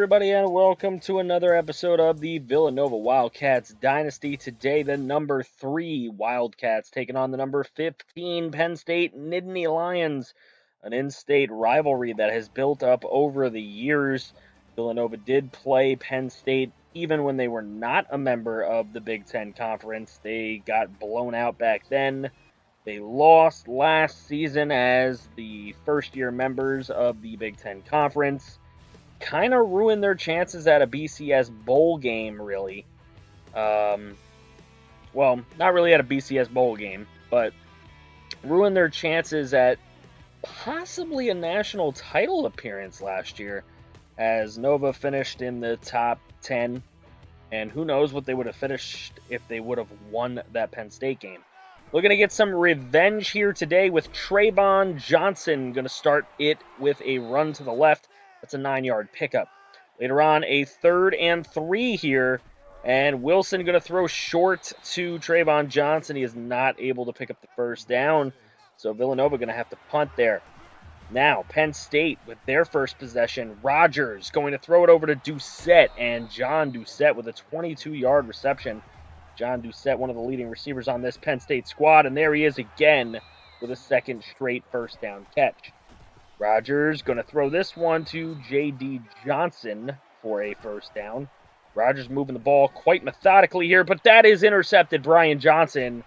everybody, and welcome to another episode of the Villanova Wildcats Dynasty. Today, the number 3 Wildcats taking on the number 15 Penn State Nittany Lions, an in-state rivalry that has built up over the years. Villanova did play Penn State even when they were not a member of the Big Ten Conference. They got blown out back then. They lost last season as the first-year members of the Big Ten Conference. Kind of ruined their chances at a BCS bowl game, really. Well, not really at a BCS bowl game, but ruined their chances at possibly a national title appearance last year, as Nova finished in the top 10, and who knows what they would have finished if they would have won that Penn State game. Looking to get some revenge here today with Trayvon Johnson. Going to start it with a run to the left. That's a 9-yard pickup. Later on, a 3rd and 3 here. And Wilson going to throw short to Trayvon Johnson. He is not able to pick up the first down. So Villanova going to have to punt there. Now, Penn State with their first possession. Rogers going to throw it over to Doucette. And John Doucette with a 22-yard reception. John Doucette, one of the leading receivers on this Penn State squad. And there he is again with a second straight first down catch. Rogers going to throw this one to J.D. Johnson for a first down. Rogers moving the ball quite methodically here, but that is intercepted. Brian Johnson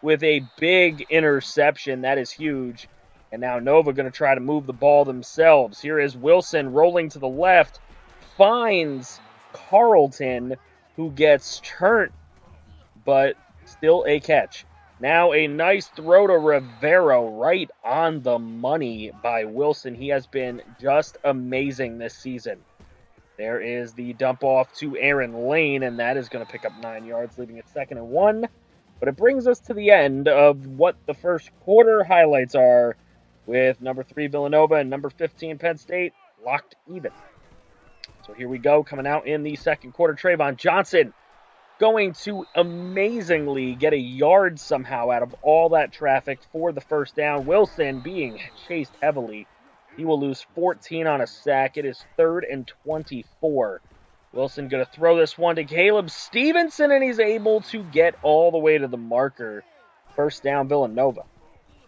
with a big interception. That is huge. And now Nova going to try to move the ball themselves. Here is Wilson rolling to the left. Finds Carlton, who gets turned, but still a catch. Now a nice throw to Rivero, right on the money by Wilson. He has been just amazing this season. There is the dump off to Aaron Lane, and that is going to pick up 9 yards, leaving it 2nd and 1. But it brings us to the end of what the first quarter highlights are, with number 3 Villanova and number 15 Penn State locked even. So here we go, coming out in the second quarter. Trayvon Johnson going to amazingly get a yard somehow out of all that traffic for the first down. Wilson being chased heavily. He will lose 14 on a sack. It is 3rd and 24. Wilson going to throw this one to Caleb Stevenson, and he's able to get all the way to the marker. First down, Villanova.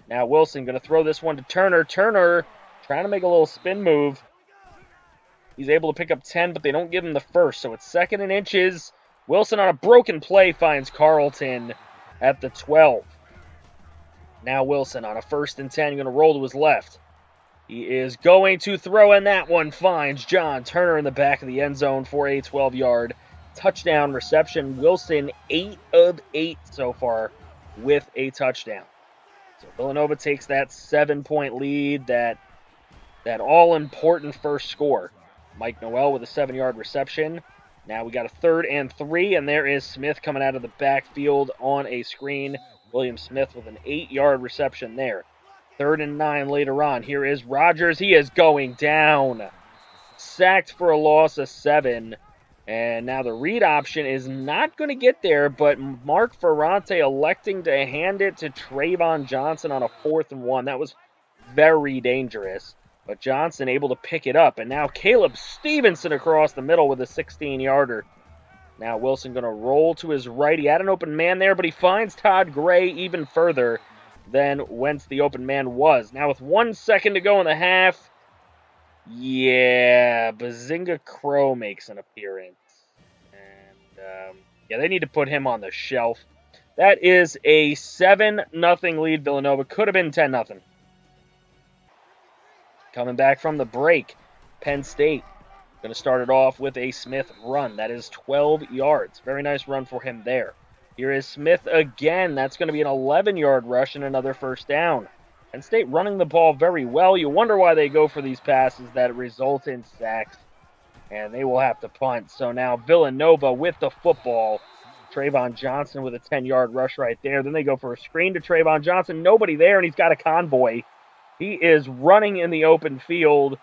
Now Wilson going to throw this one to Turner. Turner trying to make a little spin move. He's able to pick up 10, but they don't give him the first, so it's 2nd and inches. Wilson on a broken play finds Carlton at the 12. Now Wilson on a 1st and 10, going to roll to his left. He is going to throw, and that one finds John Turner in the back of the end zone for a 12-yard touchdown reception. Wilson 8 of 8 so far with a touchdown. So Villanova takes that 7-point lead, that all-important first score. Mike Noel with a 7-yard reception. Now we got a 3rd and 3, and there is Smith coming out of the backfield on a screen. William Smith with an 8-yard reception there. 3rd and 9 later on. Here is Rogers. He is going down. Sacked for a loss of 7. And now the read option is not going to get there, but Mark Ferrante electing to hand it to Trayvon Johnson on a 4th and 1. That was very dangerous. But Johnson able to pick it up. And now Caleb Stevenson across the middle with a 16-yarder. Now Wilson going to roll to his right. He had an open man there, but he finds Todd Gray even further than whence the open man was. Now with 1 second to go in the half. Yeah, Bazinga Crow makes an appearance. And, yeah, they need to put him on the shelf. That is a 7-0 lead. Villanova could have been 10-0. Coming back from the break, Penn State going to start it off with a Smith run. That is 12 yards. Very nice run for him there. Here is Smith again. That's going to be an 11-yard rush and another first down. Penn State running the ball very well. You wonder why they go for these passes that result in sacks, and they will have to punt. So now Villanova with the football. Trayvon Johnson with a 10-yard rush right there. Then they go for a screen to Trayvon Johnson. Nobody there, and he's got a convoy. He is running in the open field.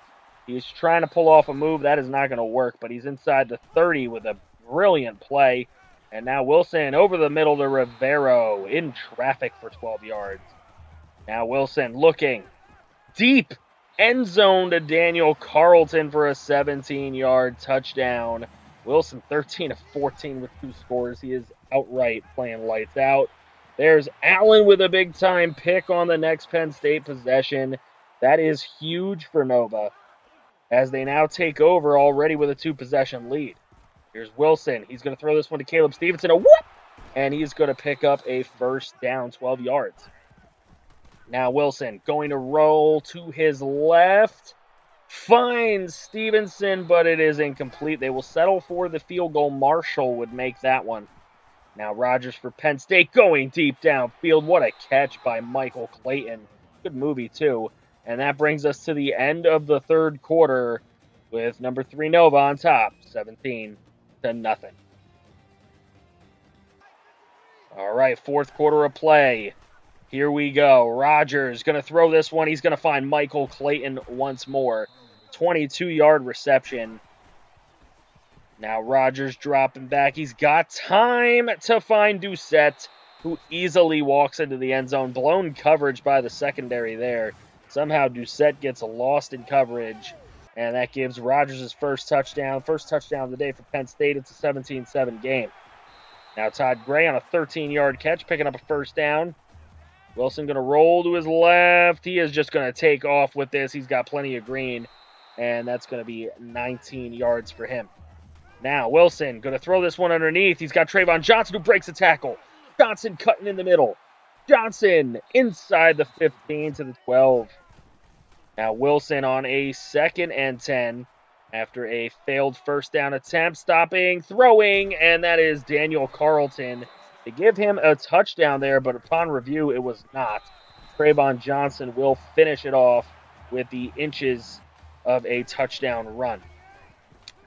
He's trying to pull off a move. That is not going to work, but he's inside the 30 with a brilliant play. And now Wilson over the middle to Rivero in traffic for 12 yards. Now Wilson looking deep end zone to Daniel Carlton for a 17-yard touchdown. Wilson 13 of 14 with 2 scores. He is outright playing lights out. There's Allen with a big-time pick on the next Penn State possession. That is huge for Nova, as they now take over already with a 2-possession lead. Here's Wilson. He's going to throw this one to Caleb Stevenson. A whoop! And he's going to pick up a first down, 12 yards. Now Wilson going to roll to his left. Finds Stevenson, but it is incomplete. They will settle for the field goal. Marshall would make that one. Now Rogers for Penn State going deep downfield. What a catch by Michael Clayton. Good movie, too. And that brings us to the end of the third quarter with number 3 Nova on top, 17-0. All right, fourth quarter of play. Here we go. Rogers going to throw this one. He's going to find Michael Clayton once more. 22-yard reception. Now Rogers dropping back. He's got time to find Doucette, who easily walks into the end zone. Blown coverage by the secondary there. Somehow Doucette gets lost in coverage, and that gives Rogers his first touchdown. First touchdown of the day for Penn State. It's a 17-7 game. Now Todd Gray on a 13-yard catch, picking up a first down. Wilson going to roll to his left. He is just going to take off with this. He's got plenty of green, and that's going to be 19 yards for him. Now Wilson going to throw this one underneath. He's got Trayvon Johnson, who breaks a tackle. Johnson cutting in the middle. Johnson inside the 15 to the 12. Now Wilson on a 2nd and 10 after a failed first down attempt. Stopping, throwing, and that is Daniel Carlton. They give him a touchdown there, but upon review, it was not. Trayvon Johnson will finish it off with the inches of a touchdown run.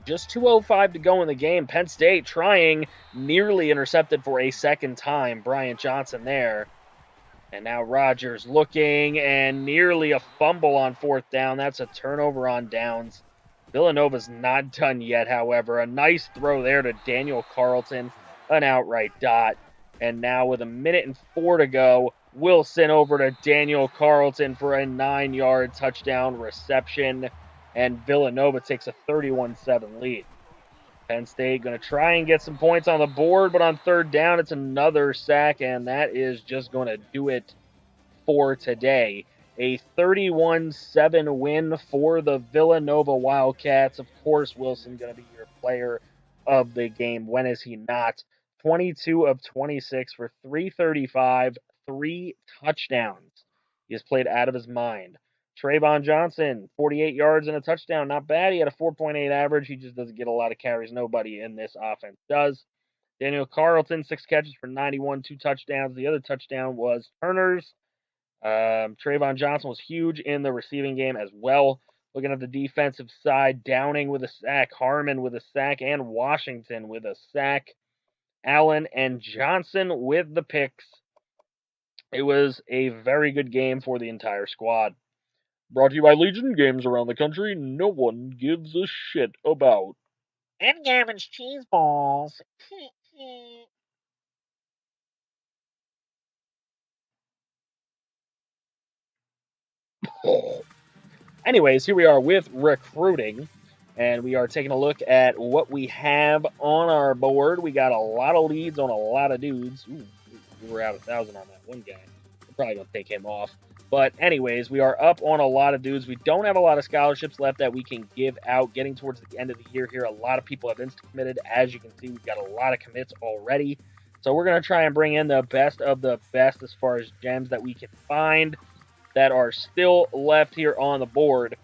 Just 2:05 to go in the game. Penn State trying, nearly intercepted for a second time. Bryant Johnson there. And now Rogers looking, and nearly a fumble on 4th down. That's a turnover on downs. Villanova's not done yet, however. A nice throw there to Daniel Carlton. An outright dot. And now with 1:04 to go, Wilson over to Daniel Carlton for a 9-yard touchdown reception. And Villanova takes a 31-7 lead. Penn State going to try and get some points on the board, but on 3rd down, it's another sack, and that is just going to do it for today. A 31-7 win for the Villanova Wildcats. Of course, Wilson going to be your player of the game. When is he not? 22 of 26 for 335, 3 touchdowns. He has played out of his mind. Trayvon Johnson, 48 yards and a touchdown. Not bad. He had a 4.8 average. He just doesn't get a lot of carries. Nobody in this offense does. Daniel Carlton, 6 catches for 91, 2 touchdowns. The other touchdown was Turner's. Trayvon Johnson was huge in the receiving game as well. Looking at the defensive side, Downing with a sack, Harmon with a sack, and Washington with a sack. Allen and Johnson with the picks. It was a very good game for the entire squad. Brought to you by Legion. Games around the country no one gives a shit about. And Gavin's cheese balls. Anyways, here we are with recruiting, and we are taking a look at what we have on our board. We got a lot of leads on a lot of dudes. Ooh, we were out 1,000 on that one guy. We're probably going to take him off. But anyways, we are up on a lot of dudes. We don't have a lot of scholarships left that we can give out. Getting towards the end of the year here, a lot of people have insta-committed. As you can see, we've got a lot of commits already. So we're going to try and bring in the best of the best as far as gems that we can find that are still left here on the board,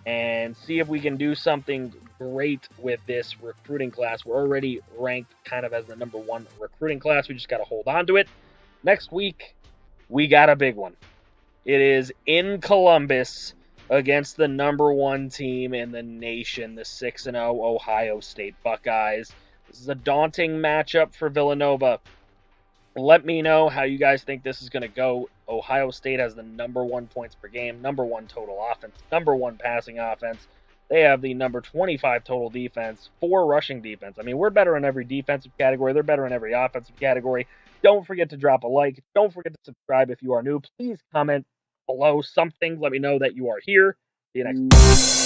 and see if we can do something great with this recruiting class. We're already ranked kind of as the number 1 recruiting class. We just got to hold on to it. Next week, we got a big one. It is in Columbus against the number 1 team in the nation, the 6-0 Ohio State Buckeyes. This is a daunting matchup for Villanova. Let me know how you guys think this is going to go. Ohio State has the number 1 points per game, number 1 total offense, number 1 passing offense. They have the number 25 total defense, 4 rushing defense. I mean, we're better in every defensive category. They're better in every offensive category. Don't forget to drop a like. Don't forget to subscribe if you are new. Please comment below something. Let me know that you are here. See you next time.